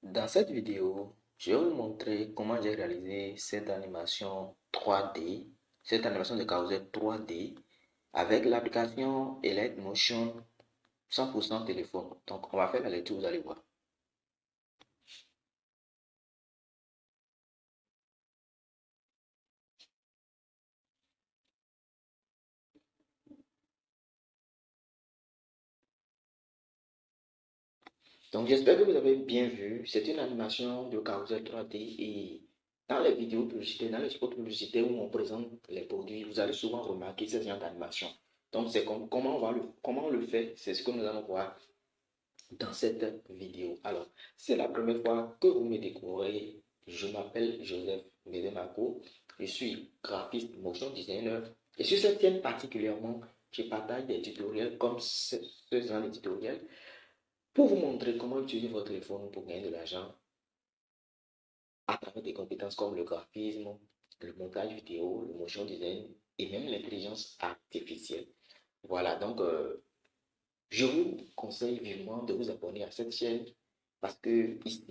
Dans cette vidéo, je vais vous montrer comment j'ai réalisé cette animation 3D, cette animation de carousel 3D avec l'application Elite Motion 100% téléphone. Donc, on va faire la lecture, vous allez voir. Donc, j'espère que vous avez bien vu. C'est une animation de carousel 3D et dans les vidéos publicitaires, dans les spots publicitaires où on présente les produits, vous allez souvent remarquer ce genre d'animation. Donc, c'est comment on le fait, c'est ce que nous allons voir dans cette vidéo. Alors, c'est la première fois que vous me découvrez. Je m'appelle Joseph Medemaco. Je suis graphiste, motion designer. Et sur cette chaîne particulièrement, je partage des tutoriels comme ce genre de tutoriels pour vous montrer comment utiliser votre téléphone pour gagner de l'argent à travers des compétences comme le graphisme, le montage vidéo, le motion design et même l'intelligence artificielle. Voilà, donc je vous conseille vivement de vous abonner à cette chaîne parce que ici,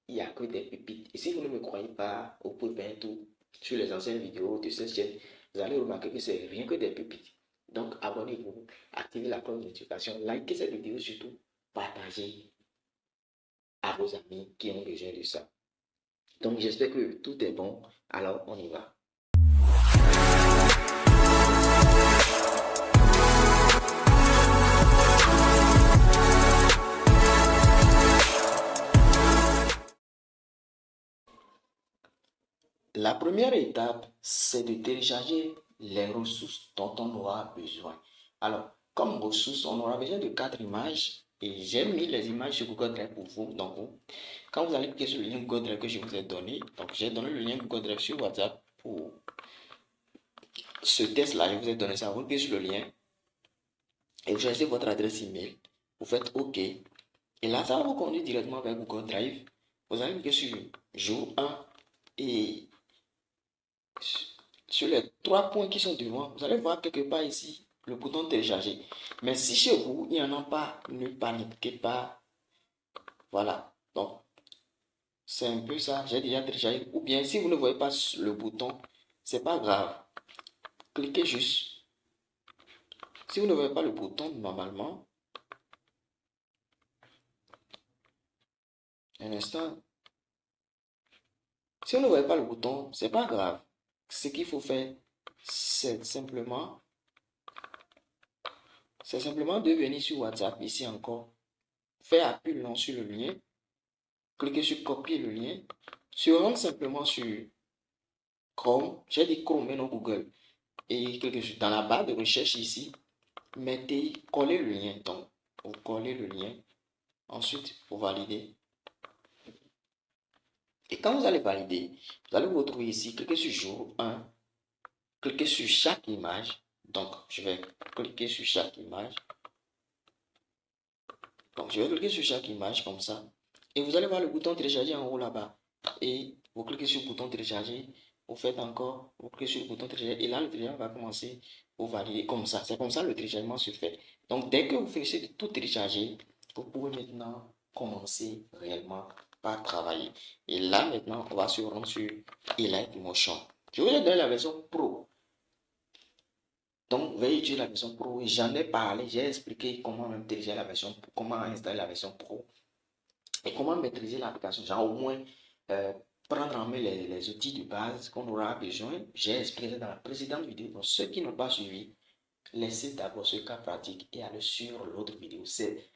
il n'y a que des pépites. Et si vous ne me croyez pas, vous pouvez faire un tour sur les anciennes vidéos de cette chaîne. Vous allez remarquer que c'est rien que des pépites. Donc, abonnez-vous, activez la cloche de notification, likez cette vidéo surtout, partagez à vos amis qui ont besoin de ça. Donc, j'espère que tout est bon. Alors, on y va. La première étape, c'est de télécharger les ressources dont on aura besoin. Alors, comme ressources, on aura besoin de 4 images et j'ai mis les images sur Google Drive pour vous. Donc, quand vous allez cliquer sur le lien Google Drive que je vous ai donné, donc j'ai donné le lien Google Drive sur WhatsApp pour ce test-là. Je vous ai donné ça. Vous cliquez sur le lien et vous choisissez votre adresse email. Vous faites OK. Et là, ça va vous conduire directement vers Google Drive. Vous allez cliquer sur jour 1 et sur les 3 points qui sont devant, vous allez voir quelque part ici le bouton télécharger. Mais si chez vous, il n'y en a pas, ne paniquez pas. Voilà. Donc, c'est un peu ça. J'ai déjà téléchargé. Ou bien, si vous ne voyez pas le bouton, c'est pas grave. Cliquez juste. Si vous ne voyez pas le bouton, normalement, un instant. Si vous ne voyez pas le bouton, c'est pas grave. Ce qu'il faut faire, c'est simplement de venir sur WhatsApp, ici encore, faire appui long sur le lien, cliquez sur copier le lien, se rendre simplement sur Chrome, j'ai dit Chrome mais non Google, et cliquez dans la barre de recherche ici, mettez, collez le lien, donc vous collez le lien, ensuite vous validez. Et quand vous allez valider, vous allez vous retrouver ici, cliquez sur jour 1, cliquez sur chaque image, donc je vais cliquer sur chaque image. Donc, je vais cliquer sur chaque image comme ça. Et vous allez voir le bouton télécharger en haut là-bas. Et vous cliquez sur le bouton télécharger. Vous faites encore, vous cliquez sur le bouton télécharger. Et là, le téléchargement va commencer. Vous valider comme ça. C'est comme ça le téléchargement se fait. Donc, dès que vous finissez de tout télécharger, vous pouvez maintenant commencer réellement par travailler. Et là, maintenant, on va se rendre sur Elite Motion. Je vous ai donné la version Pro. Donc, veuillez utiliser la version Pro. J'en ai parlé, j'ai expliqué comment même télécharger la version Pro, comment installer la version Pro et comment maîtriser l'application. Genre, au moins, prendre en main les outils de base qu'on aura besoin. J'ai expliqué dans la précédente vidéo. Donc, ceux qui n'ont pas suivi, laissez d'abord ce cas pratique et allez sur l'autre vidéo.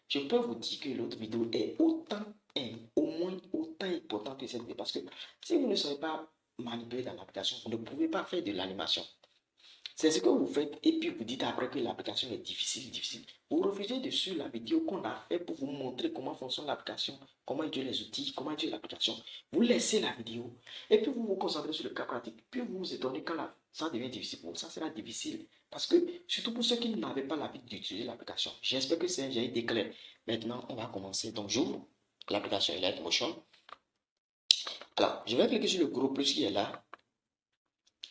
Je peux vous dire que l'autre vidéo est au moins autant important que cette vidéo. Parce que si vous ne savez pas manipuler dans l'application, vous ne pouvez pas faire de l'animation. C'est ce que vous faites et puis vous dites après que l'application est difficile. Vous refusez de suivre la vidéo qu'on a fait pour vous montrer comment fonctionne l'application, comment utiliser les outils, comment utiliser l'application. Vous laissez la vidéo et puis vous vous concentrez sur le cas pratique. Puis vous vous étonnez quand ça devient difficile. Pour ça sera difficile. Parce que, surtout pour ceux qui n'avaient pas l'habitude d'utiliser l'application, j'espère que j'ai été clair. Maintenant, on va commencer. Donc, j'ouvre l'application Elite Motion. Alors, je vais cliquer sur le gros plus qui est là.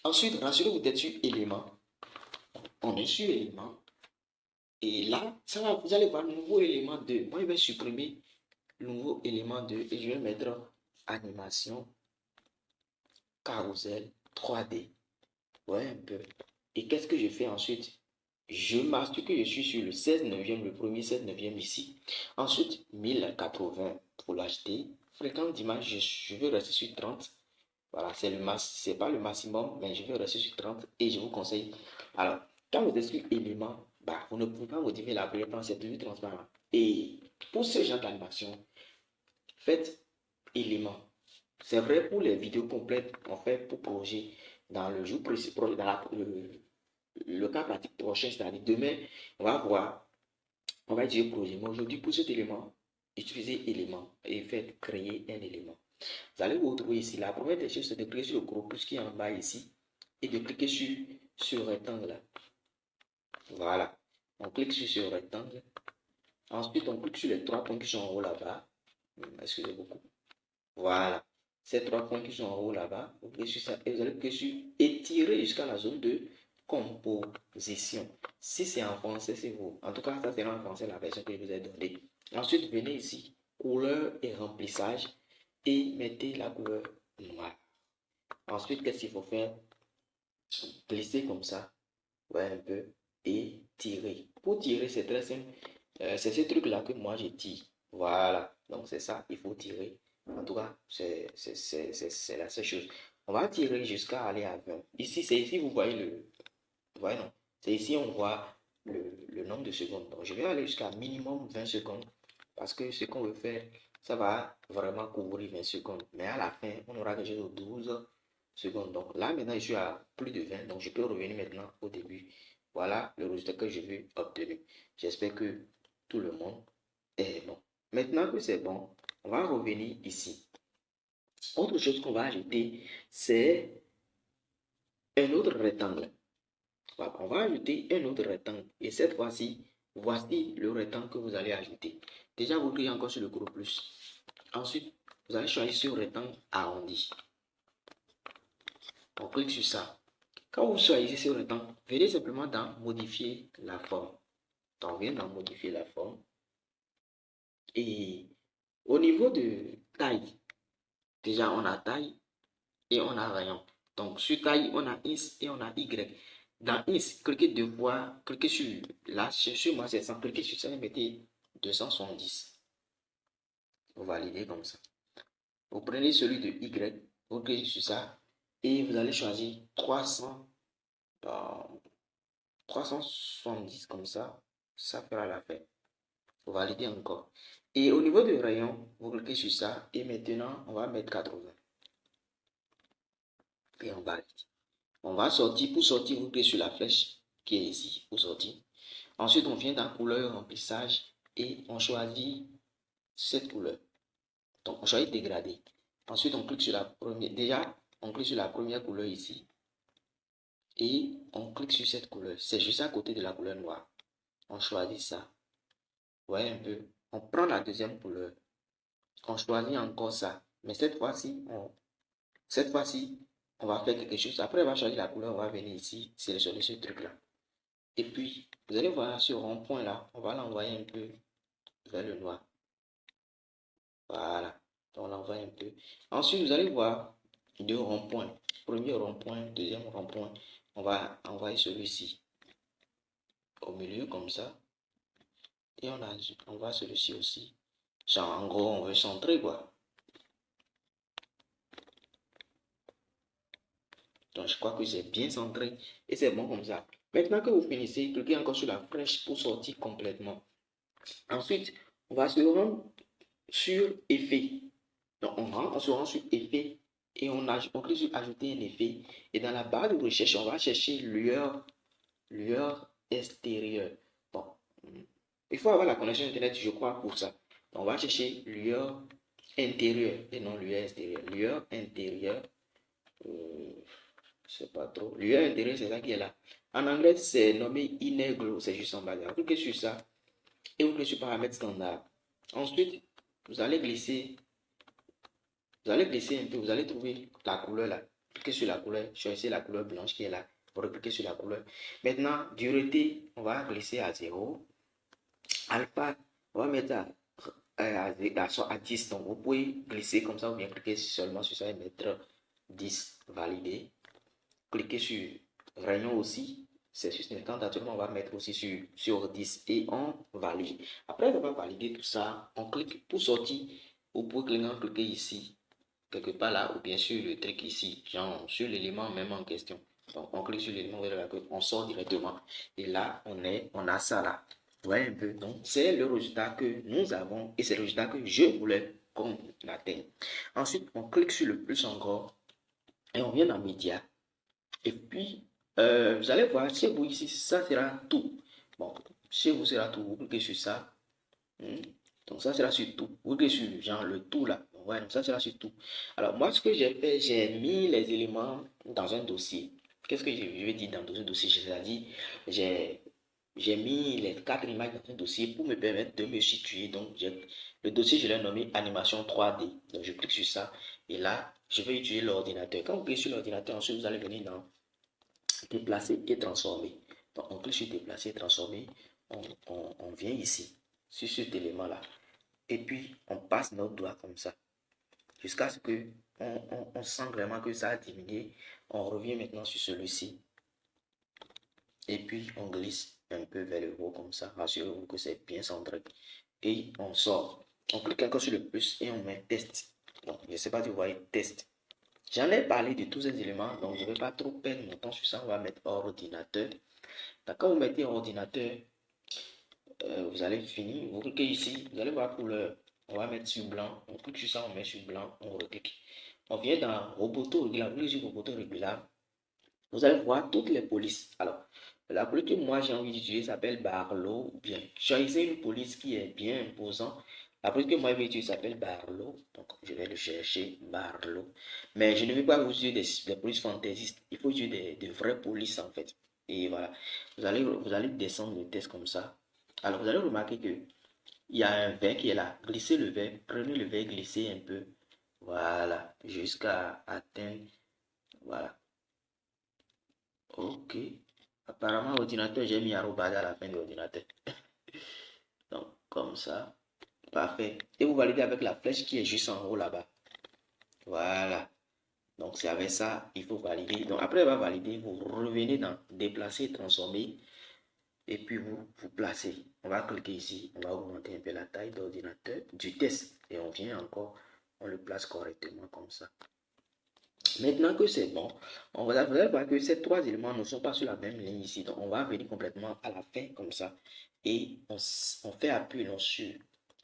Ensuite, rassurez-vous d'être sur éléments. On est sur éléments. Et là, vous allez voir le nouveau élément 2. Moi, je vais supprimer le nouveau élément 2 et je vais mettre animation carrousel 3D. Ouais, un peu. Et qu'est-ce que je fais ensuite? Je marque que je suis sur le 16 neuvième, le premier 16 neuvième ici. Ensuite, 1080 pour l'acheter. Fréquence d'image, je vais rester sur 30. Voilà, c'est pas le maximum, mais je vais rester sur 30 et je vous conseille. Alors, quand vous êtes sur élément, bah, vous ne pouvez pas modifier la première c'est plus transparent. Et pour ce genre d'animation, faites élément. C'est vrai pour les vidéos complètes, on fait pour projet dans le jour précis, dans le cas pratique prochain, c'est-à-dire demain, on va voir, on va utiliser projet. Mais aujourd'hui, pour cet élément, utilisez élément et faites créer un élément. Vous allez vous retrouver ici. La première des choses, c'est de cliquer sur le gros plus qui est en bas ici et de cliquer sur rectangle. Voilà. On clique sur ce rectangle. Ensuite, on clique sur les trois points qui sont en haut là-bas. Excusez beaucoup. Voilà. Ces trois points qui sont en haut là-bas, vous cliquez sur ça et vous allez cliquer sur étirer jusqu'à la zone de composition. Si c'est en français, c'est vous. En tout cas, ça c'est en français la version que je vous ai donnée. Ensuite, venez ici, couleur et remplissage et mettez la couleur noire. Ensuite, qu'est-ce qu'il faut faire? Glisser comme ça, ouais, un peu, et tirer. Pour tirer, c'est très simple. C'est ce truc-là que moi je tire. Voilà. Donc c'est ça, il faut tirer. En tout cas, c'est la seule chose. On va tirer jusqu'à aller à 20. Ici, c'est ici, vous voyez le. Vous voyez, non? C'est ici, on voit le nombre de secondes. Donc je vais aller jusqu'à minimum 20 secondes. Parce que ce qu'on veut faire, ça va vraiment couvrir 20 secondes. Mais à la fin, on aura quelque chose de 12 secondes. Donc là, maintenant, je suis à plus de 20. Donc je peux revenir maintenant au début. Voilà le résultat que je veux obtenir. J'espère que tout le monde est bon. Maintenant que c'est bon, on va revenir ici. Autre chose qu'on va ajouter, c'est un autre rectangle. Voilà, on va ajouter un autre rectangle. Et cette fois-ci, voici le rectangle que vous allez ajouter. Déjà, vous cliquez encore sur le gros plus. Ensuite, vous allez choisir ce rectangle arrondi. On clique sur ça. Quand vous choisissez ce rectangle, venez simplement dans modifier la forme. Donc, on vient dans modifier la forme. Et au niveau de taille, déjà on a taille et on a rayon. Donc sur taille, on a X et on a Y. Dans X, cliquez deux fois, cliquez sur là, sur moi c'est 100, cliquez sur ça et mettez 270. Vous validez comme ça. Vous prenez celui de Y, vous cliquez sur ça et vous allez choisir 370 comme ça. Ça fera l'affaire. Vous validez encore. Et au niveau du rayon, vous cliquez sur ça et maintenant on va mettre 80. Et on valide. On va sortir. Pour sortir, vous cliquez sur la flèche qui est ici pour sortir. Ensuite, on vient dans couleur remplissage et on choisit cette couleur. Donc, on choisit dégradé. Ensuite, on clique sur la première. Déjà, on clique sur la première couleur ici. Et on clique sur cette couleur. C'est juste à côté de la couleur noire. On choisit ça. Vous voyez un peu. On prend la deuxième couleur. On choisit encore ça. Mais cette fois-ci, on va faire quelque chose. Après, on va choisir la couleur. On va venir ici, sélectionner ce truc-là. Et puis, vous allez voir ce rond-point là, on va l'envoyer un peu vers le noir. Voilà. Donc, on l'envoie un peu. Ensuite, vous allez voir deux ronds-points. Premier rond-point, deuxième rond-point. On va envoyer celui-ci au milieu comme ça. Et on va celui-ci aussi. Genre, en gros, on veut centrer quoi. Donc, je crois que c'est bien centré. Et c'est bon comme ça. Maintenant que vous finissez, cliquez encore sur la flèche pour sortir complètement. Ensuite, on va se rendre sur effet. Donc, on se rend sur effet et on clique sur ajouter un effet. Et dans la barre de recherche, on va chercher lueur extérieure. Bon, il faut avoir la connexion Internet, je crois, pour ça. Donc, on va chercher lueur intérieure et non lueur extérieure. Lueur intérieure, je sais pas trop. Lueur intérieure, c'est ça qui est là. En anglais, c'est nommé inner glow, c'est juste en bas. Vous cliquez sur ça et vous cliquez sur paramètres standard. Ensuite, vous allez glisser un peu, vous allez trouver la couleur là. Cliquez sur la couleur, choisissez la couleur blanche qui est là. Pour cliquer sur la couleur. Maintenant, dureté, on va glisser à 0. Alpha, on va mettre à à 10. Donc, vous pouvez glisser comme ça ou bien cliquer seulement sur ça et mettre 10, valider. Cliquez sur réunion aussi. C'est sur ce temps, naturellement, on va mettre aussi sur 10 et on valide. Après avoir validé tout ça, on clique pour sortir. Vous pouvez cliquer ici, quelque part là, ou bien sur le truc ici, genre sur l'élément même en question. Donc, on clique sur l'élément, on sort directement. Et là, on a ça là. Vous voyez un peu. Donc, c'est le résultat que nous avons et c'est le résultat que je voulais qu'on atteigne. Ensuite, on clique sur le plus encore et on vient dans Média. Et puis, vous allez voir, chez vous ici, ça sera tout. Bon, chez vous sera tout. Vous cliquez sur ça. Donc, ça sera sur tout. Vous cliquez sur genre le tout là. Ouais, donc ça sera sur tout. Alors, moi, ce que j'ai fait, j'ai mis les éléments dans un dossier. Qu'est-ce que je vais dire dans un dossier? C'est-à-dire, j'ai mis les 4 images dans un dossier pour me permettre de me situer. Donc, le dossier, je l'ai nommé animation 3D. Donc, je clique sur ça. Et là, je vais utiliser l'ordinateur. Quand vous cliquez sur l'ordinateur, ensuite, vous allez venir dans déplacer et transformer. Donc, on clique sur déplacer et transformer. On vient ici, sur cet élément-là. Et puis, on passe notre doigt comme ça. Jusqu'à ce que on sent vraiment que ça a diminué. On revient maintenant sur celui-ci. Et puis, on glisse un peu vers le haut comme ça. Rassurez-vous que c'est bien centré. Et on sort. On clique encore sur le plus et on met test. Donc, je ne sais pas si vous voyez test. J'en ai parlé de tous ces éléments, donc je ne vais pas trop perdre mon temps sur ça. On va mettre ordinateur. Quand vous mettez ordinateur, vous allez finir. Vous cliquez ici, vous allez voir pour le. On va mettre sur blanc. On clique sur ça, on met sur blanc, on reclique. On vient dans Roboto régular. Vous cliquez sur Roboto régular. Vous allez voir toutes les polices. Alors, la police que moi j'ai envie d'utiliser s'appelle Barlow. Bien, choisissez une police qui est bien imposante. La police que moi je vais utiliser s'appelle Barlow. Donc, je vais le chercher, Barlow. Mais je ne vais pas vous utiliser des polices fantaisistes. Il faut utiliser des vraies polices en fait. Et voilà. Vous allez descendre le test comme ça. Alors, vous allez remarquer que il y a un verre qui est là. Glissez le verre. Prenez le verre, glissez un peu. Voilà. Jusqu'à atteindre. Voilà. Ok. Apparemment, ordinateur, j'ai mis arrobase à la fin de l'ordinateur. Donc, comme ça. Parfait. Et vous validez avec la flèche qui est juste en haut là-bas. Voilà. Donc, c'est avec ça, il faut valider. Donc, après avoir validé, vous revenez dans déplacer, transformer. Et puis, vous placez. On va cliquer ici. On va augmenter un peu la taille d'ordinateur du test. Et on vient encore, on le place correctement comme ça. Maintenant que c'est bon, vous allez voir que ces trois éléments ne sont pas sur la même ligne ici. Donc, on va venir complètement à la fin comme ça. Et on fait appui sur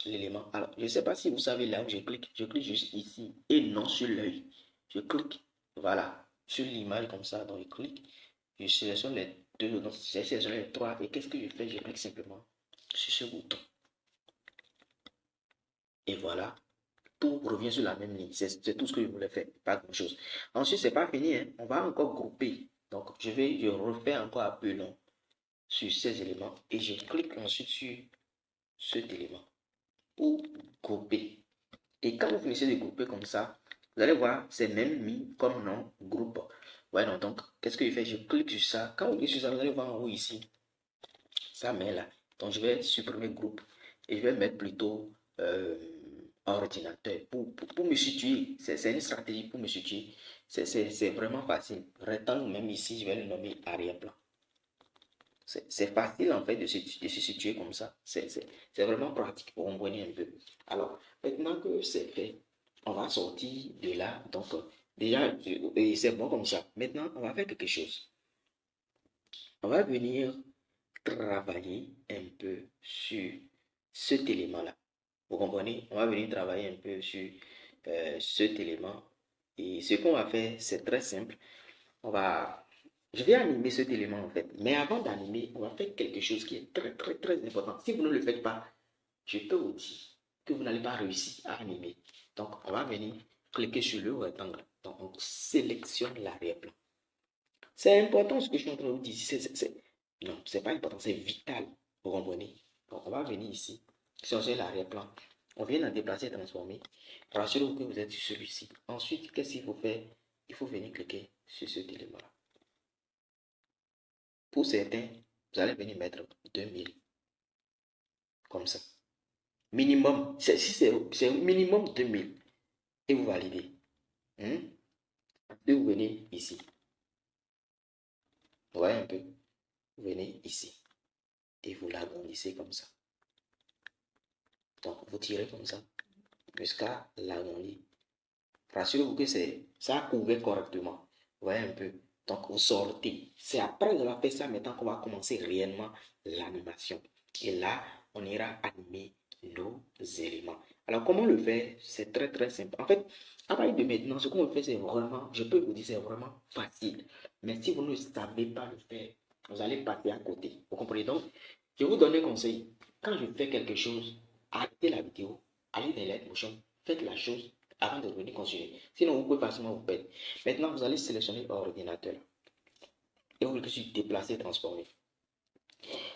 l'élément. Alors, je ne sais pas si vous savez là où je clique juste ici et non sur l'œil. Je clique, voilà, sur l'image comme ça. Donc, je clique, je sélectionne les deux, donc, je sélectionne les trois. Et qu'est-ce que je fais? Je clique simplement sur ce bouton. Et voilà. Tout revient sur la même ligne. C'est tout ce que je voulais faire, pas grand chose. Ensuite, c'est pas fini, hein. On va encore grouper. Donc, je refais encore un peu long sur ces éléments et je clique ensuite sur cet élément pour grouper. Et quand vous finissez de grouper comme ça, vous allez voir, c'est même mis comme nom groupe. Ouais, non, donc, qu'est-ce que je fais? Je clique sur ça. Quand vous cliquez sur ça, vous allez voir en haut ici, ça met là. Donc, je vais supprimer groupe et je vais mettre plutôt ordinateur pour me situer. C'est une stratégie pour me situer. C'est vraiment facile. Rectangle, même ici, je vais le nommer arrière-plan. C'est facile en fait de se situer comme ça. C'est vraiment pratique pour comprendre un peu. Alors, maintenant que c'est fait, on va sortir de là. Donc, déjà, c'est bon comme ça. Maintenant, on va faire quelque chose. On va venir travailler un peu sur cet élément-là. Vous comprenez? On va venir travailler un peu sur cet élément. Et ce qu'on va faire, c'est très simple. Je vais animer cet élément en fait. Mais avant d'animer, on va faire quelque chose qui est très, très, très important. Si vous ne le faites pas, je peux vous dire que vous n'allez pas réussir à animer. Donc, on va venir cliquer sur le rectangle. Donc, on sélectionne l'arrière-plan. C'est important ce que je suis en train de vous dire. Non, c'est pas important, c'est vital. Vous comprenez? Donc, on va venir ici, changer l'arrière-plan. On vient en déplacer et transformer. Rassurez-vous que vous êtes sur celui-ci. Ensuite, qu'est-ce qu'il faut faire? Il faut venir cliquer sur cet élément-là. Pour certains, vous allez venir mettre 2000. Comme ça. Minimum, c'est minimum 2000. Et vous validez. Et vous venez ici. Vous voyez un peu? Vous venez ici. Et vous l'agrandissez comme ça. Donc, vous tirez comme ça jusqu'à l'agrandir. Rassurez-vous que ça a couvert correctement. Vous voyez un peu? Donc, vous sortez. C'est après avoir fait ça maintenant qu'on va commencer réellement l'animation. Et là, on ira animer nos éléments. Alors, comment le faire? C'est très très simple. En fait, à partir de maintenant, ce qu'on veut faire, c'est vraiment, je peux vous dire, c'est vraiment facile. Mais si vous ne savez pas le faire, vous allez passer à côté. Vous comprenez donc? Je vous donne un conseil. Quand je fais quelque chose, arrêtez la vidéo, allez dans l'aide motion, faites la chose avant de revenir continuer. Sinon, vous pouvez facilement vous perdre. Maintenant, vous allez sélectionner ordinateur et vous cliquez sur déplacer, transformer.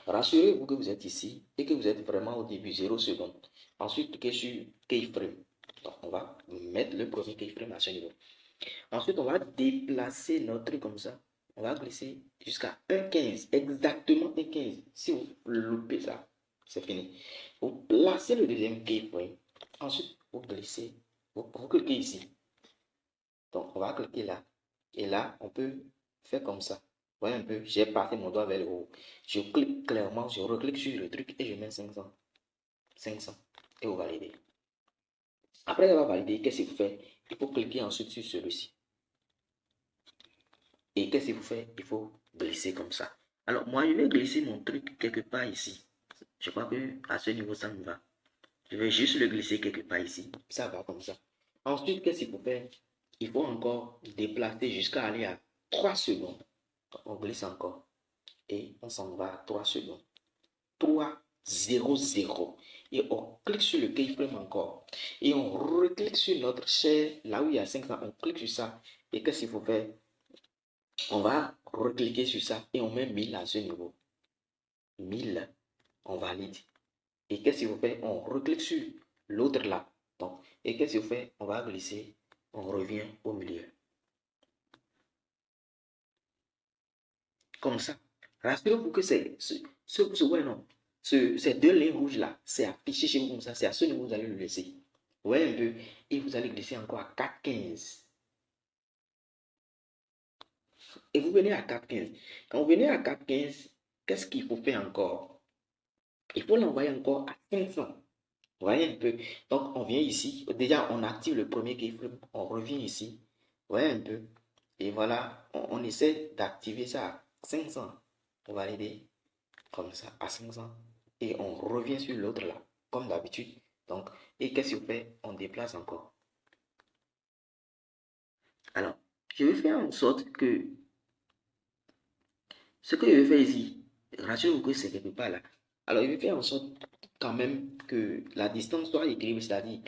Rassurez-vous que vous êtes ici et que vous êtes vraiment au début 0 secondes. Ensuite, cliquez sur keyframe. Donc, on va mettre le premier keyframe à ce niveau. Ensuite, on va déplacer notre truc comme ça. On va glisser jusqu'à 1,15. Exactement 1,15. Si vous loupez ça, c'est fini. Vous placez le deuxième keyframe. Ensuite, vous glissez. Vous cliquez ici. Donc, on va cliquer là. Et là, on peut faire comme ça. Vous voyez un peu, j'ai passé mon doigt vers le haut. Je clique clairement, je reclique sur le truc et je mets 500. 500. Et vous validez. Après avoir validé, qu'est-ce qu'il faut faire? Il faut cliquer ensuite sur celui-ci. Et qu'est-ce qu'il faut faire? Il faut glisser comme ça. Alors, moi, je vais glisser mon truc quelque part ici. Je crois que à ce niveau, ça me va. Je vais juste le glisser quelque part ici. Ça va comme ça. Ensuite, qu'est-ce qu'il faut faire? Il faut encore déplacer jusqu'à aller à 3 secondes. On glisse encore. Et on s'en va à 3 secondes. 3, 0, 0. Et on clique sur le keyframe encore. Et on reclique sur notre chaîne, là où il y a 500. On clique sur ça. Et qu'est-ce qu'il faut faire? On va recliquer sur ça et on met 1000 à ce niveau. 1000, on valide. Et qu'est-ce qu'il faut faire? On reclique sur l'autre là. Donc, et qu'est-ce qu'il faut faire? On va glisser. On revient au milieu. Comme ça. Rassurez-vous que c'est ouais, non. Ces deux lignes rouges là, c'est affiché chez vous comme ça. C'est à ce niveau que vous allez le laisser. Vous voyez un peu. Et vous allez glisser encore à 4,15. Et vous venez à 4,15. Quand vous venez à 4,15, qu'est-ce qu'il faut faire encore? Il faut l'envoyer encore à 500. Vous voyez un peu. Donc, on vient ici. Déjà, on active le premier keyframe. On revient ici. Vous voyez un peu. Et voilà, on essaie d'activer ça à 500. On va l'aider comme ça à 500. Et on revient sur l'autre là, comme d'habitude. Donc, et qu'est-ce qu'on fait? On déplace encore. Alors, je vais faire en sorte que ce que je vais faire ici, rassurez-vous que c'est quelque part là. Alors, je vais faire en sorte quand même que la distance soit équilibrée, c'est-à-dire,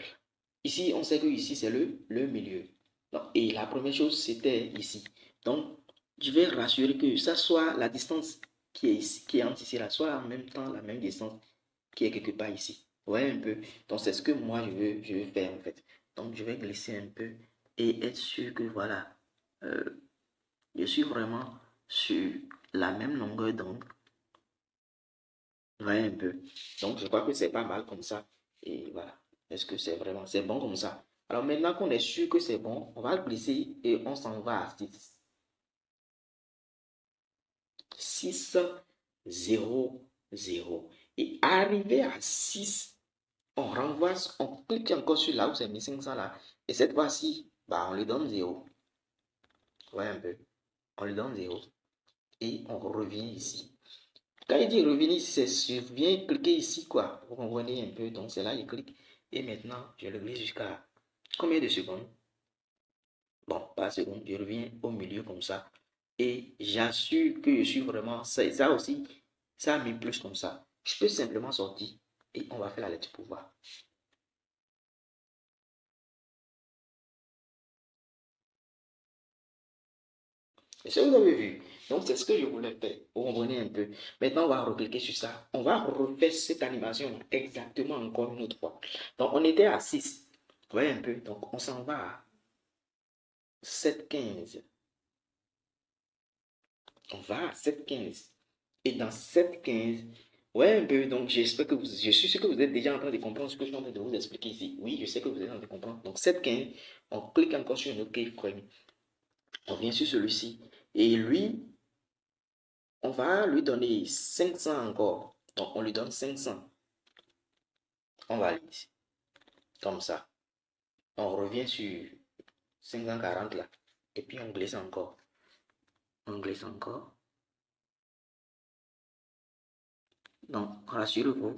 ici, on sait que ici, c'est le milieu. Donc, et la première chose, c'était ici. Donc, je vais rassurer que ça soit la distance qui est ici, qui est entre ici là, soit en même temps la même distance qui est quelque part ici. Vous voyez un peu? Donc, c'est ce que moi, je veux faire en fait. Donc, je vais glisser un peu et être sûr que voilà, euh, je suis vraiment sur la même longueur d'onde. Vous voyez un peu? Donc, je crois que c'est pas mal comme ça. Et voilà. Est-ce que c'est bon comme ça? Alors, maintenant qu'on est sûr que c'est bon, on va glisser et on s'en va à 6. 6, 0, 0. Et arrivé à 6, on renvoie, on clique encore sur là où c'est mis 500 là. Et cette fois-ci, bah, on lui donne 0. Vous voyez un peu? On lui donne 0. Et on revient ici. Quand il dit revenir ici, c'est je viens cliquer ici, quoi. Vous comprenez un peu? Donc c'est là, il clique. Et maintenant, je le glisse jusqu'à combien de secondes? Bon, pas seconde, je reviens au milieu comme ça. Et j'assure que je suis vraiment. Ça aussi, ça a mis plus comme ça. Je peux simplement sortir et on va faire la lecture pour voir. Et ce que vous avez vu, donc c'est ce que je voulais faire. Vous comprenez un peu. Maintenant, on va recliquer sur ça. On va refaire cette animation exactement encore une autre fois. Donc, on était à 6. Vous voyez un peu. Donc, on s'en va à 7,15. On va à 7,15. Et dans 7,15, Ouais, un peu. Donc, j'espère que je suis sûr que vous êtes déjà en train de comprendre ce que je suis en train de vous expliquer ici. Oui, je sais que vous êtes en train de comprendre. Donc, 715, on clique encore sur notre keyframe. On vient sur celui-ci. Et lui, on va lui donner 500 encore. Donc, on lui donne 500. On valide. Comme ça. On revient sur 540 là. Et puis, on glisse encore. On glisse encore. Donc, rassurez-vous.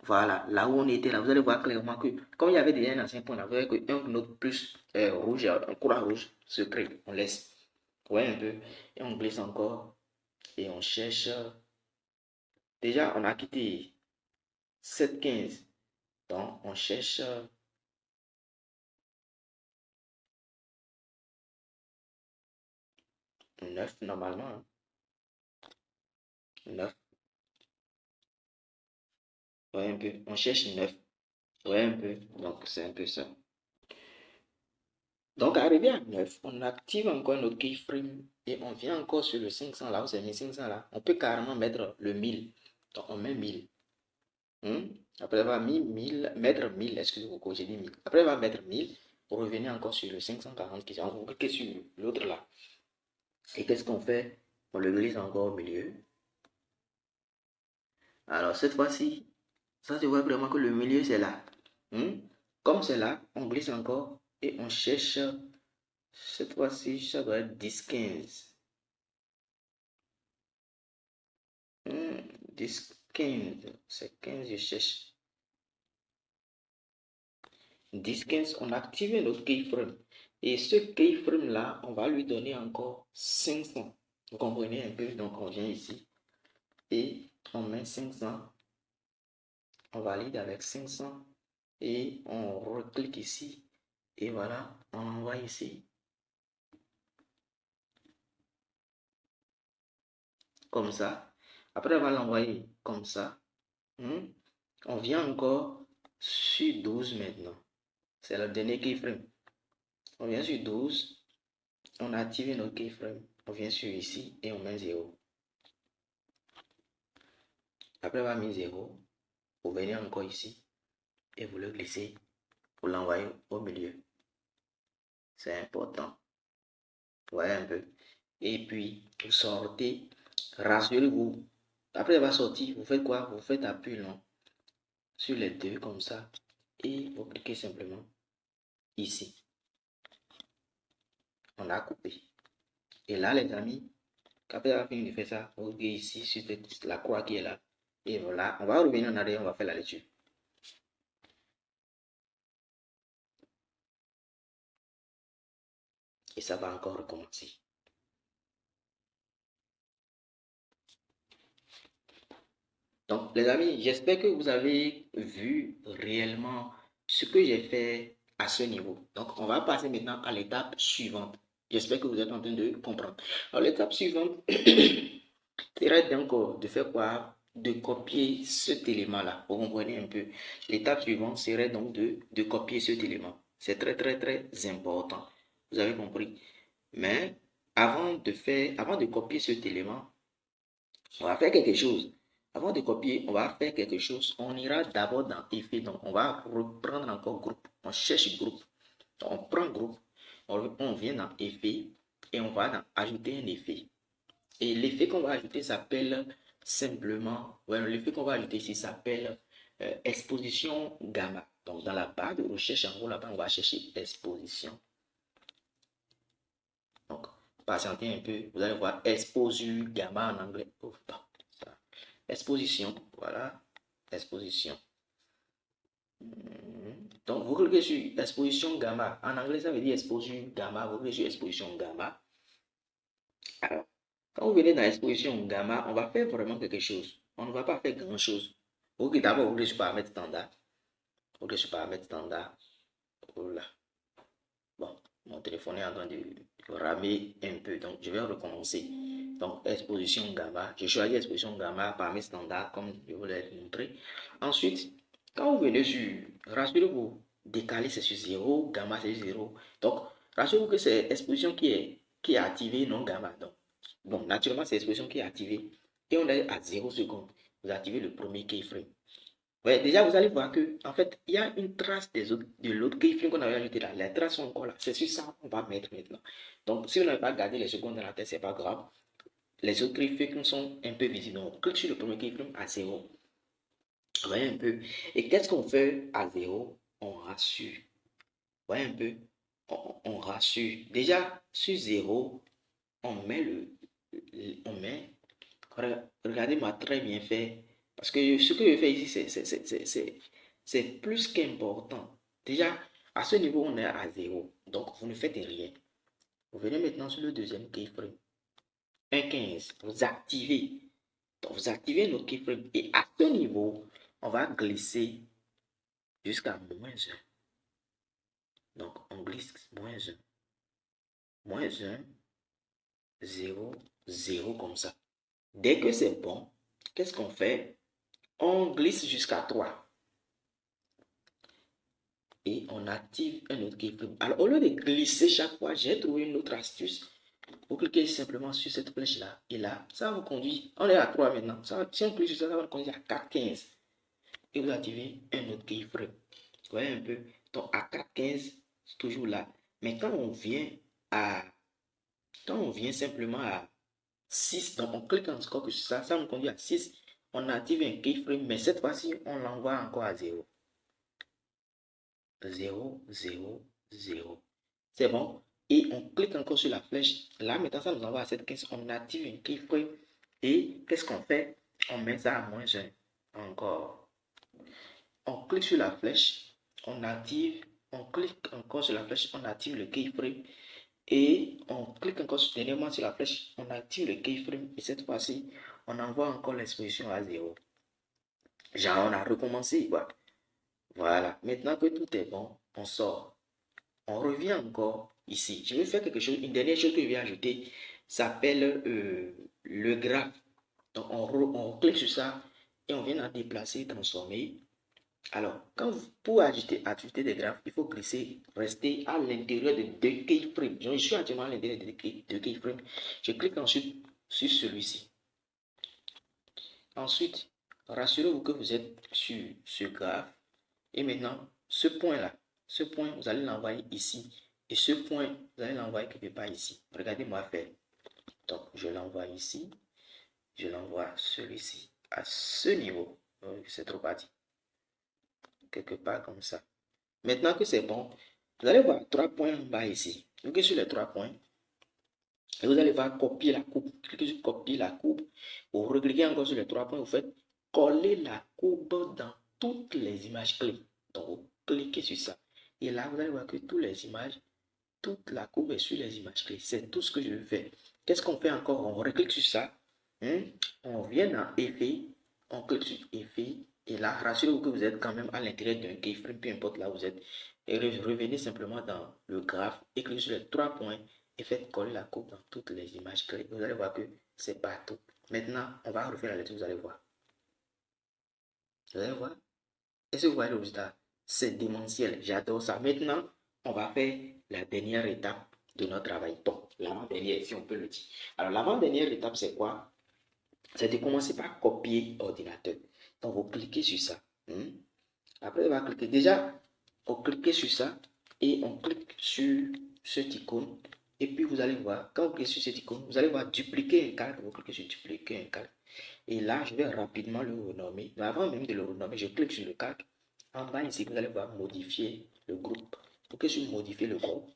Voilà, là où on était là, vous allez voir clairement que, comme il y avait déjà un ancien point, là, vous voyez qu'un autre plus rouge, un croix rouge se crée. On laisse. Ouais, un peu. Et on glisse encore. Et on cherche. Déjà, on a quitté 7,15. Donc, on cherche 9 normalement. Hein. 9. Ouais, un peu. On cherche 9. Ouais, un peu. Donc, c'est un peu ça. Donc, arrivé à 9, on active encore notre keyframe et on vient encore sur le 500 là, où c'est mis 500 là. On peut carrément mettre le 1000. Donc, on met 1000. Après avoir mis 1000, mettre 1000, excusez-moi, j'ai dit 1000. Après avoir mettre 1000, vous revenez encore sur le 540 qui est vous cliquez sur l'autre là. Et qu'est-ce qu'on fait? On le glisse encore au milieu. Alors, cette fois-ci, ça se voit vraiment que le milieu c'est là. Comme c'est là, on glisse encore et on cherche. Cette fois-ci, ça doit être 10, 15. 10, 15. C'est 15, je cherche. 10, 15, on active notre keyframe. Et ce keyframe là, on va lui donner encore 500. Vous comprenez un peu? Donc, on vient ici et on met 500. On valide avec 500 et on reclique ici. Et voilà, on envoie ici. Comme ça. Après avoir l'envoyé comme ça, on vient encore sur 12 maintenant. C'est le dernier keyframe. On vient sur 12. On a activé notre keyframe. On vient sur ici et on met 0. Après avoir mis 0, vous venez encore ici et vous le glissez. Vous l'envoyez au milieu. C'est important. Voyez un peu. Et puis, vous sortez. Rassurez-vous. Après avoir sorti, vous faites quoi? Vous faites appui long sur les deux comme ça. Et vous cliquez simplement ici. On a coupé. Et là, les amis, après avoir fini de faire ça, vous cliquez ici sur la croix qui est là. Et voilà, on va revenir en arrière, on va faire la lecture. Et ça va encore recommencer. Donc, les amis, j'espère que vous avez vu réellement ce que j'ai fait à ce niveau. Donc, on va passer maintenant à l'étape suivante. J'espère que vous êtes en train de comprendre. Alors, l'étape suivante serait donc de faire quoi? De copier cet élément-là. Vous comprenez un peu? L'étape suivante serait donc de copier cet élément. C'est très, très, très important. Vous avez compris? Mais avant de copier cet élément, on va faire quelque chose. Avant de copier, on va faire quelque chose. On ira d'abord dans effet. Donc, on va reprendre encore groupe. On cherche groupe. Donc, on prend groupe. On vient dans effet et on va dans ajouter un effet. Et l'effet qu'on va ajouter s'appelle simplement, l'effet qu'on va ajouter ici s'appelle exposition gamma. Donc, dans la barre de recherche, en gros, là-bas, on va chercher exposition. Donc, patientez un peu. Vous allez voir exposure gamma en anglais. Oh, exposition, voilà, exposition. Donc, vous cliquez sur exposition gamma. En anglais, ça veut dire exposure gamma. Vous cliquez sur exposition gamma. Alors, quand vous venez dans l'exposition gamma, on va faire vraiment quelque chose. On ne va pas faire grand-chose. Ok, d'abord, vous cliquez sur paramètre standard. Vous cliquez sur paramètre standard. Voilà. Bon, mon téléphone est en train de ramer un peu. Donc, je vais recommencer. Donc, exposition gamma. Je choisis exposition gamma paramètre standard, comme je vous l'ai montré. Ensuite, quand vous venez sur, rassurez-vous, décaler c'est sur 0, gamma c'est sur 0. Donc, rassurez-vous que c'est exposition qui est activée, non gamma. Donc, bon, naturellement, c'est exposition qui est activée. Et on est à 0 secondes. vous activez le premier keyframe. Ouais, déjà, vous allez voir que, en fait, il y a une trace de l'autre keyframe qu'on avait ajouté là. Les traces sont encore là. C'est sur ça qu'on va mettre maintenant. Donc, si vous n'avez pas gardé les secondes dans la tête, c'est pas grave. Les autres keyframes sont un peu visibles. Donc, on clique sur le premier keyframe à 0. Vous voyez un peu. Et qu'est-ce qu'on fait à 0? On rassure. Vous voyez un peu. On rassure. Déjà, sur 0, on met on met. Regardez-moi très bien fait. Parce que ce que je fais ici, c'est plus qu'important. Déjà, à ce niveau, on est à 0. Donc, vous ne faites rien. Vous venez maintenant sur le deuxième keyframe. 1.15. Vous activez. Donc, vous activez le keyframe. Et à ce niveau, on va glisser jusqu'à -1. Donc, on glisse -1. -1, 0, 0 comme ça. Dès que c'est bon, qu'est-ce qu'on fait? On glisse jusqu'à 3. Et on active un autre keyframe. Alors, au lieu de glisser chaque fois, j'ai trouvé une autre astuce. Vous cliquez simplement sur cette flèche-là. Et là, ça vous conduit. On est à 3 maintenant. Si on clique sur ça, ça va nous conduire à 4.15. Et vous activez un autre keyframe. Vous voyez un peu? Donc, à 4.15, c'est toujours là. Mais quand on vient simplement à 6, donc on clique encore sur ça, ça nous conduit à 6. On active un keyframe, mais cette fois-ci, on l'envoie encore à 0. 0, 0, 0. C'est bon. Et on clique encore sur la flèche. Là, maintenant, ça nous envoie à 7.15. On active un keyframe. Et qu'est-ce qu'on fait? On met ça à -1. Encore. On clique sur la flèche. On active. On clique encore sur la flèche. On active le keyframe. Et on clique encore dernièrement sur la flèche. On active le keyframe. Et cette fois-ci, on envoie encore l'exposition à 0. Genre, on a recommencé. Voilà. Maintenant que tout est bon, on sort. On revient encore ici. Je vais faire quelque chose. Une dernière chose que je vais ajouter s'appelle le graphe. Donc, on clique sur ça et on vient à déplacer, transformer. Alors, pour ajouter des graphes, il faut glisser, rester à l'intérieur de 2 keyframes. Je suis actuellement à l'intérieur de 2 keyframes. Je clique ensuite sur celui-ci. Ensuite, rassurez-vous que vous êtes sur ce graphe. Et maintenant, ce point-là, vous allez l'envoyer ici. Et ce point, vous allez l'envoyer quelque part ici. Regardez-moi faire. Donc, je l'envoie ici. Je l'envoie celui-ci à ce niveau. C'est trop parti. Quelque part comme ça. Maintenant que c'est bon, vous allez voir 3 points en bas ici. Cliquez sur les 3 points. Et vous allez voir copier la coupe. Cliquez sur copier la coupe. Vous recliquez encore sur les 3 points. Vous faites coller la coupe dans toutes les images clés. Donc, vous cliquez sur ça. Et là, vous allez voir que toutes les images, toute la courbe est sur les images clés. C'est tout ce que je vais faire. Qu'est-ce qu'on fait encore? On reclique sur ça. On vient dans Effet. On clique sur Effet. Et là, rassurez-vous que vous êtes quand même à l'intérieur d'un keyframe, peu importe là où vous êtes. Et revenez simplement dans le graphe et cliquez sur les 3 points et faites coller la courbe dans toutes les images clés. Vous allez voir que c'est partout. Maintenant, on va refaire la lecture, vous allez voir. Vous allez voir. Est-ce que vous voyez le résultat? C'est démentiel. J'adore ça. Maintenant, on va faire la dernière étape de notre travail. Bon, l'avant-dernière, si on peut le dire. Alors, l'avant-dernière étape, c'est quoi? C'est de commencer par copier ordinateur. Donc, vous cliquez sur ça. Après, on va cliquer. Déjà, on clique sur ça et on clique sur cette icône. Et puis, vous allez voir, quand vous cliquez sur cette icône, vous allez voir dupliquer un calque. Vous cliquez sur dupliquer un calque. Et là, je vais rapidement le renommer. Mais avant même de le renommer, je clique sur le calque. En bas ici, vous allez voir modifier le groupe. Vous cliquez sur modifier le groupe.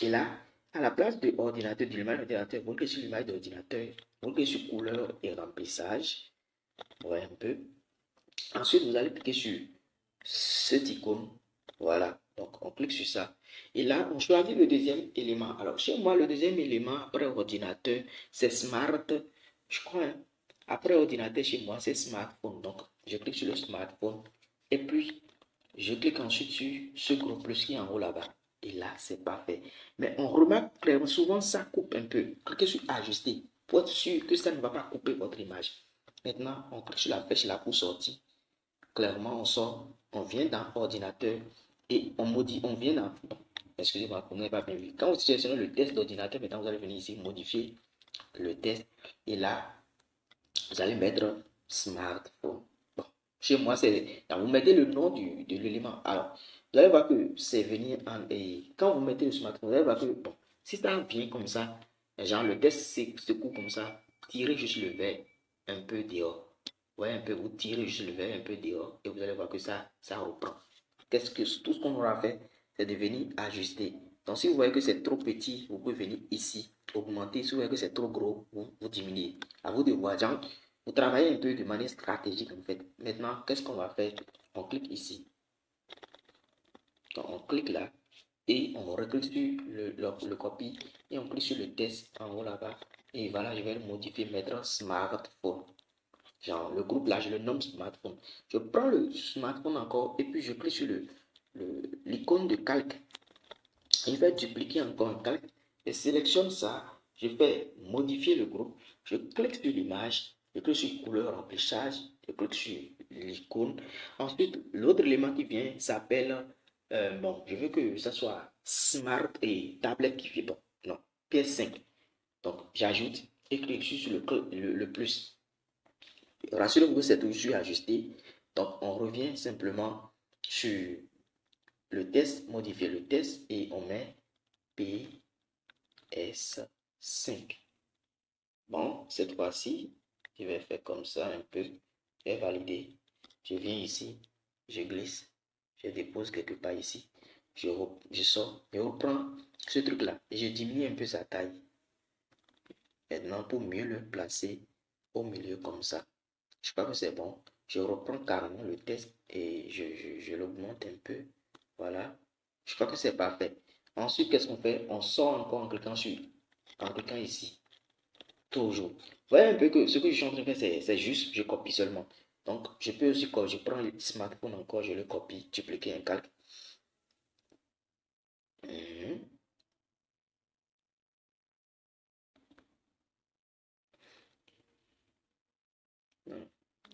Et là, à la place de ordinateur, de l'image d'ordinateur, vous cliquez sur l'image d'ordinateur. Vous cliquez sur couleur et remplissage. Vous voyez un peu. Ensuite, vous allez cliquer sur cette icône. Voilà. Donc, on clique sur ça. Et là, on choisit le deuxième élément. Alors, chez moi, le deuxième élément après ordinateur, c'est Smart. Je crois, hein. Après ordinateur, chez moi, c'est smartphone. Donc, je clique sur le smartphone. Et puis, je clique ensuite sur ce gros plus qui est en haut là-bas. Et là, c'est parfait. Mais on remarque clairement, souvent, ça coupe un peu. Cliquez sur ajuster pour être sûr que ça ne va pas couper votre image. Maintenant, on clique sur la flèche là pour sortir. Clairement, on sort, on vient dans ordinateur et on vient dans... Excusez-moi, vous n'avez pas bien vu. Quand vous sélectionnez le test d'ordinateur, maintenant vous allez venir ici modifier le test. Et là, vous allez mettre smartphone. Bon, chez moi, c'est... Vous mettez le nom de l'élément. Alors, vous allez voir que c'est venu en... Et quand vous mettez le smartphone, vous allez voir que, bon, si ça vient comme ça, genre le test secoue comme ça, tirez juste le verre un peu dehors. Ouais, un peu, vous tirez juste le verre un peu dehors et vous allez voir que ça reprend. Tout ce qu'on aura fait, c'est de venir ajuster. Donc, si vous voyez que c'est trop petit, vous pouvez venir ici, augmenter. Si vous voyez que c'est trop gros, vous diminuez. À vous de voir. Genre, vous travaillez un peu de manière stratégique en fait. Maintenant, qu'est-ce qu'on va faire? On clique ici. Donc, on clique là et on reclique sur le copie et on clique sur le test en haut là-bas. Et voilà, je vais le modifier, mettre smartphone. Genre, le groupe là, je le nomme smartphone. Je prends le smartphone encore et puis je clique sur l'icône de calque. Je vais dupliquer encore un calque. Je sélectionne ça. Je fais modifier le groupe. Je clique sur l'image. Je clique sur couleur remplissage. Je clique sur l'icône. Ensuite, l'autre élément qui vient s'appelle, bon, je veux que ça soit smart et tablette qui vibre. Non, PS5. Donc, j'ajoute et clique sur le plus. Rassurez-vous que c'est toujours ajusté. Donc, on revient simplement sur le test, modifier le test et on met PS5. Bon, cette fois-ci, je vais faire comme ça un peu. Je vais valider. Je viens ici, je glisse, je dépose quelque part ici. Je sors, je reprends ce truc-là et je diminue un peu sa taille. Maintenant, pour mieux le placer au milieu comme ça. Je crois que c'est bon. Je reprends carrément le test et je l'augmente un peu. Voilà. Je crois que c'est parfait. Ensuite, qu'est-ce qu'on fait? On sort encore en cliquant ici. Toujours. Vous voyez un peu que ce que je suis en train de faire, c'est juste, je copie seulement. Donc, je peux aussi, quand je prends le smartphone encore, je le copie, dupliquer un calque. Mhm.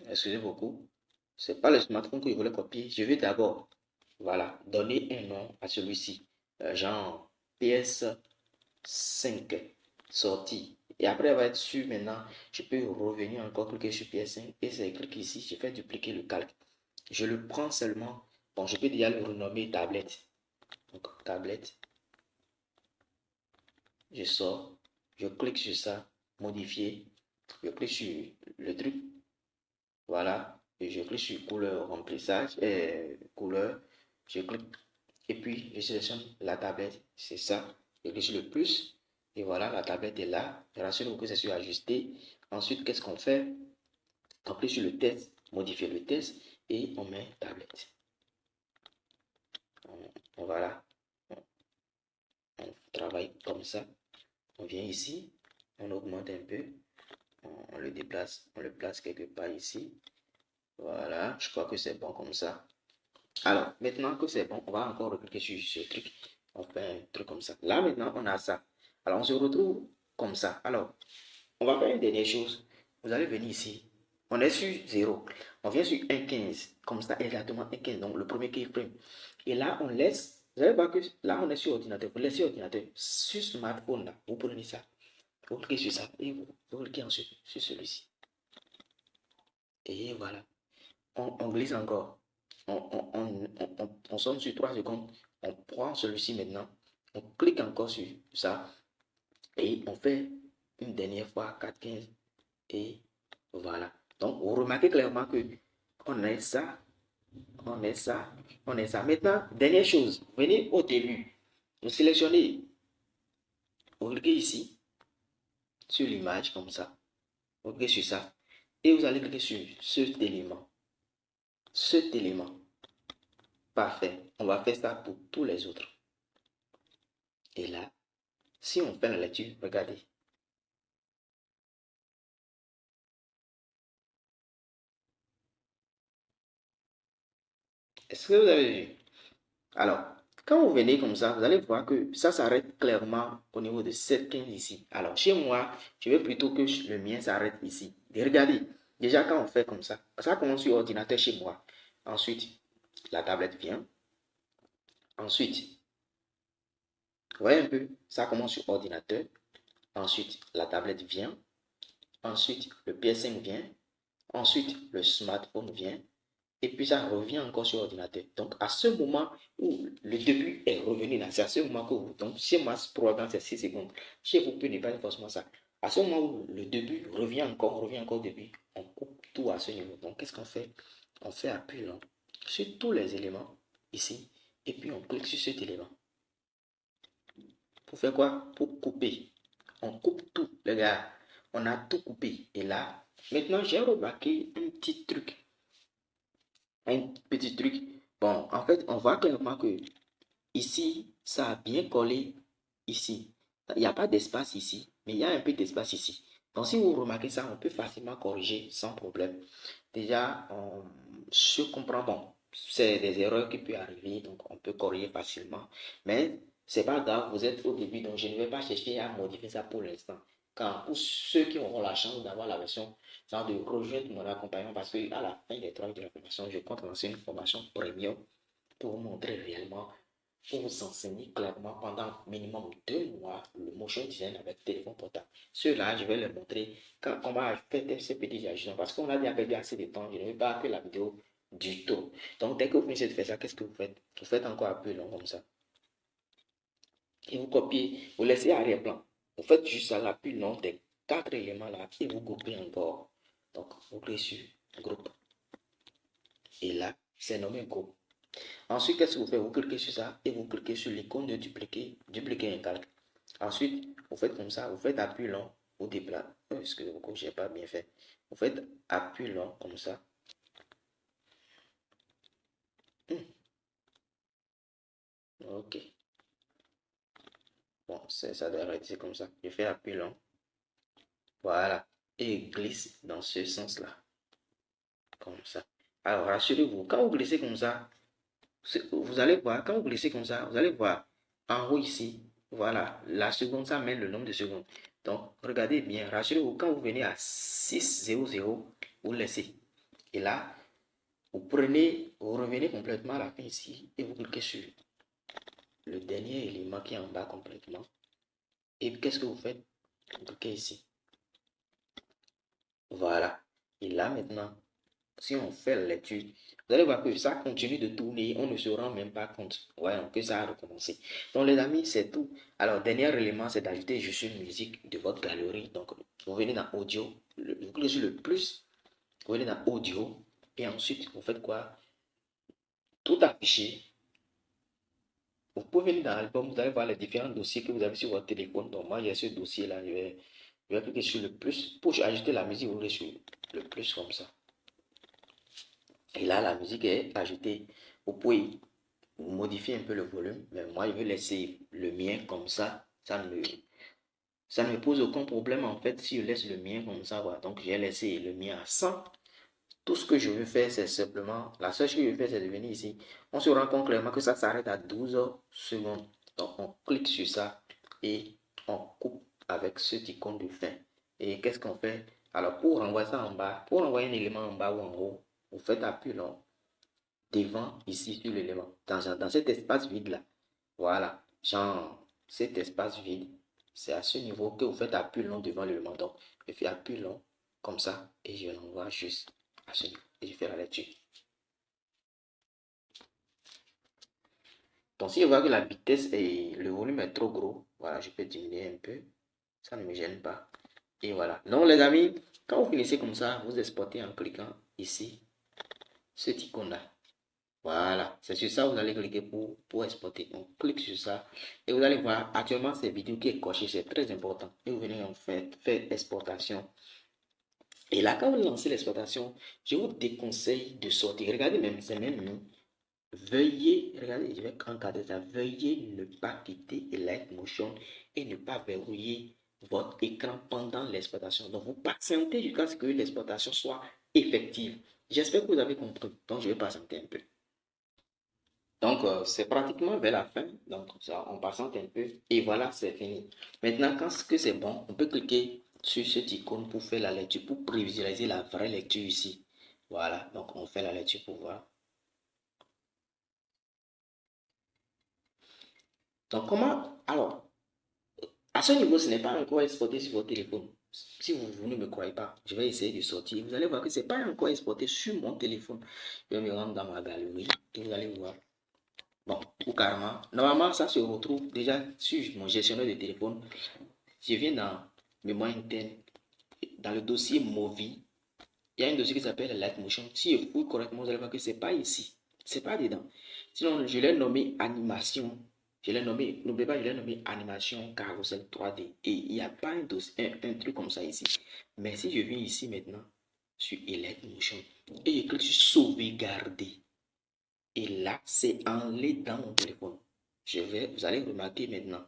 Excusez beaucoup. C'est pas le smartphone que je voulais copier. Je vais d'abord, voilà, donner un nom à celui-ci. Genre PS5 sorti. Et après avoir être sûr maintenant, je peux revenir encore cliquer sur PS5 et c'est cliquer ici, je fais dupliquer le calque. Je le prends seulement. Bon, je peux déjà le renommer tablette. Donc, tablette. Je sors, je clique sur ça, modifier. Je clique sur le truc. Voilà. Et je clique sur couleur remplissage et couleur. Je clique et puis je sélectionne la tablette. C'est ça. Je clique sur le plus. Et voilà, la tablette est là. Rassurez-vous que c'est sur ajusté. Ensuite, qu'est-ce qu'on fait? On clique sur le test, modifier le test et on met tablette. Voilà. On travaille comme ça. On vient ici. On augmente un peu. On le déplace. On le place quelque part ici. Voilà. Je crois que c'est bon comme ça. Alors, maintenant que c'est bon, on va encore recliquer sur ce truc. On fait un truc comme ça. Là, maintenant, on a ça. Alors, on se retrouve comme ça. Alors, on va faire une dernière chose. Vous allez venir ici. On est sur 0. On vient sur 1.15. Comme ça, exactement 1.15. Donc, le premier keyframe. Et là, on laisse. Vous allez voir que là, on est sur ordinateur. Vous laissez ordinateur. Sur smartphone, là, vous prenez ça. Vous cliquez sur ça. Et vous cliquez ensuite sur celui-ci. Et voilà. On glisse encore. On sonne sur 3 secondes. On prend celui-ci maintenant. On clique encore sur ça. Et on fait une dernière fois 4.15. Et voilà. Donc, vous remarquez clairement que on est ça, on est ça, on est ça. Maintenant, dernière chose, venez au début. Vous sélectionnez, vous cliquez ici, sur l'image comme ça. Vous cliquez sur ça. Et vous allez cliquer sur cet élément. Cet élément. Parfait. On va faire ça pour tous les autres. Et là, si on fait la lecture, regardez. Est-ce que vous avez vu? Alors, quand vous venez comme ça, vous allez voir que ça s'arrête clairement au niveau de 7.15 ici. Alors, chez moi, je veux plutôt que le mien s'arrête ici. Et regardez, déjà quand on fait comme ça commence sur ordinateur chez moi. Ensuite, la tablette vient. Ensuite, vous voyez un peu, ça commence sur ordinateur. Ensuite, la tablette vient. Ensuite, le PS5 vient. Ensuite, le smartphone vient et puis ça revient encore sur l'ordinateur. Donc, à ce moment où le début est revenu là, c'est à ce moment que vous, donc chez moi, probablement c'est 6 secondes. Chez vous, peut n'est pas forcément ça. À ce moment où le début revient encore au début, on coupe tout à ce niveau. Donc, qu'est-ce qu'on fait? On fait appui là, sur tous les éléments ici et puis on clique sur cet élément. Pour faire quoi? Pour couper. On coupe tout, les gars. On a tout coupé. Et là, maintenant, j'ai remarqué un petit truc. Un petit truc. Bon, en fait, on voit clairement que ici, ça a bien collé ici. Il n'y a pas d'espace ici, mais il y a un peu d'espace ici. Donc, si vous remarquez ça, on peut facilement corriger sans problème. Déjà, je comprends, bon, c'est des erreurs qui peuvent arriver, donc on peut corriger facilement. Mais c'est pas grave, vous êtes au début, donc je ne vais pas chercher à modifier ça pour l'instant. Car pour ceux qui auront la chance d'avoir la version, genre de rejoindre mon accompagnement, parce qu'à la fin des 3 de la formation, je compte lancer une formation premium pour vous montrer réellement, pour vous enseigner clairement pendant minimum 2 mois le motion design avec téléphone portable. Ceux-là, je vais les montrer quand on va faire ces petits ajustements parce qu'on a déjà perdu assez de temps. Je ne vais pas faire la vidéo du tout. Donc, dès que vous finissez de faire ça, qu'est-ce que vous faites? Vous faites encore un peu long comme ça. Et vous copiez, vous laissez arrière-plan. Vous faites juste à l'appui long des 4 éléments là et vous copiez encore. Donc, vous cliquez sur groupe. Et là, c'est nommé groupe. Ensuite, qu'est-ce que vous faites? Vous cliquez sur ça et vous cliquez sur l'icône de dupliquer un calque. Ensuite, vous faites comme ça, vous faites appui long, vous déplacez. Excusez-moi, je n'ai pas bien fait. Vous faites appui long comme ça. Ok. Bon, ça doit rester comme ça. Je fais appui long. Voilà. Et glisse dans ce sens-là. Comme ça. Alors, rassurez-vous, quand vous glissez comme ça, vous allez voir, quand vous glissez comme ça, vous allez voir en haut ici, voilà, la seconde, ça met le nombre de secondes. Donc, regardez bien, rassurez-vous, quand vous venez à 600, vous laissez. Et là, vous revenez complètement à la fin ici et vous cliquez sur le dernier élément qui est en bas complètement. Et qu'est-ce que vous faites? Vous cliquez ici. Voilà. Et là maintenant, si on fait la lecture, vous allez voir que ça continue de tourner, on ne se rend même pas compte. Voyons que ça a recommencé. Donc les amis, c'est tout. Alors, dernier élément, c'est d'ajouter juste une musique de votre galerie. Donc, vous venez dans audio, vous cliquez sur le plus, vous venez dans audio, et ensuite, vous faites quoi? Tout afficher. Vous pouvez venir dans l'album, vous allez voir les différents dossiers que vous avez sur votre téléphone. Donc, moi, j'ai ce dossier-là, je vais cliquer sur le plus. Pour ajouter la musique, vous cliquez sur le plus comme ça. Et là, la musique est ajoutée. Vous pouvez modifier un peu le volume, mais moi, je vais laisser le mien comme ça. Ça ne me pose aucun problème en fait si je laisse le mien comme ça. Voilà. Donc, j'ai laissé le mien à 100. Tout ce que je veux faire, c'est simplement, la seule chose que je veux faire, c'est de venir ici. On se rend compte clairement que ça s'arrête à 12 secondes. Donc, on clique sur ça et on coupe avec ce icône de fin. Et qu'est-ce qu'on fait? Alors, pour renvoyer ça en bas, pour envoyer un élément en bas ou en haut, vous faites appui long devant ici sur l'élément. Dans cet espace vide-là. Voilà. Genre, cet espace vide, c'est à ce niveau que vous faites appui long devant l'élément. Donc, je fais appui long comme ça et je l'envoie juste à ce niveau. Et je fais la lecture. Donc, si je vois que la vitesse et le volume est trop gros, voilà, je peux diminuer un peu. Ça ne me gêne pas. Et voilà. Donc, les amis, quand vous finissez comme ça, vous exportez en cliquant ici, cet icône-là. Voilà, c'est sur ça que vous allez cliquer pour exporter. On clique sur ça et vous allez voir actuellement cette vidéo qui est cochée, c'est très important. Et vous venez en fait faire exportation. Et là, quand vous lancez l'exportation, je vous déconseille de sortir. Regardez même, c'est même nous. Veuillez, regardez, je vais encadrer ça. Veuillez ne pas quitter Light Motion et ne pas verrouiller votre écran pendant l'exportation. Donc, vous patientez jusqu'à ce que l'exportation soit effective. J'espère que vous avez compris. Donc, je vais patienter un peu. Donc, c'est pratiquement vers la fin. Donc, ça, on patiente un peu. Et voilà, c'est fini. Maintenant, quand c'est bon, on peut cliquer sur cette icône pour faire la lecture, pour prévisualiser la vraie lecture ici. Voilà, donc on fait la lecture pour voir. Donc, comment? Alors, à ce niveau, ce n'est pas encore exporté sur votre téléphone. Si vous ne me croyez pas, je vais essayer de sortir. Vous allez voir que ce n'est pas encore exporté sur mon téléphone. Je vais me rendre dans ma galerie et vous allez voir. Bon, ou carrément. Normalement, ça se retrouve déjà sur mon gestionnaire de téléphone. Je viens dans mémoire interne, dans le dossier Movi. Il y a un dossier qui s'appelle Lightmotion. Si je fouille correctement, vous allez voir que ce n'est pas ici. Ce n'est pas dedans. Sinon, je l'ai nommé animation. Je l'ai nommé, n'oubliez pas, je l'ai nommé animation carousel 3D. Et il n'y a pas un truc comme ça ici. Mais si je viens ici maintenant, sur Lightmotion, et je clique sur sauvegarder. Et là, c'est enlevé dans mon téléphone. Vous allez remarquer maintenant.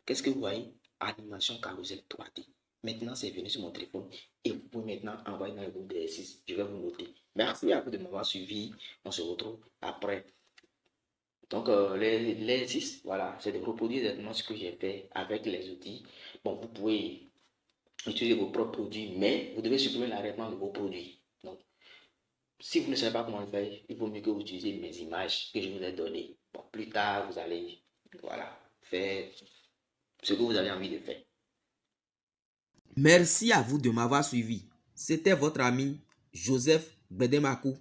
Qu'est-ce que vous voyez? Animation carousel 3D. Maintenant, c'est venu sur mon téléphone. Et vous pouvez maintenant envoyer dans le groupe d'exercice. Je vais vous noter. Merci à vous de m'avoir suivi. On se retrouve après. Donc, l'exercice, voilà, c'est de reproduire exactement ce que j'ai fait avec les outils. Bon, vous pouvez utiliser vos propres produits, mais vous devez supprimer l'arrêtement de vos produits. Donc, si vous ne savez pas comment le faire, il vaut mieux que vous utilisez mes images que je vous ai données. Bon, plus tard, vous allez, voilà, faire ce que vous avez envie de faire. Merci à vous de m'avoir suivi. C'était votre ami Joseph Bedemakou.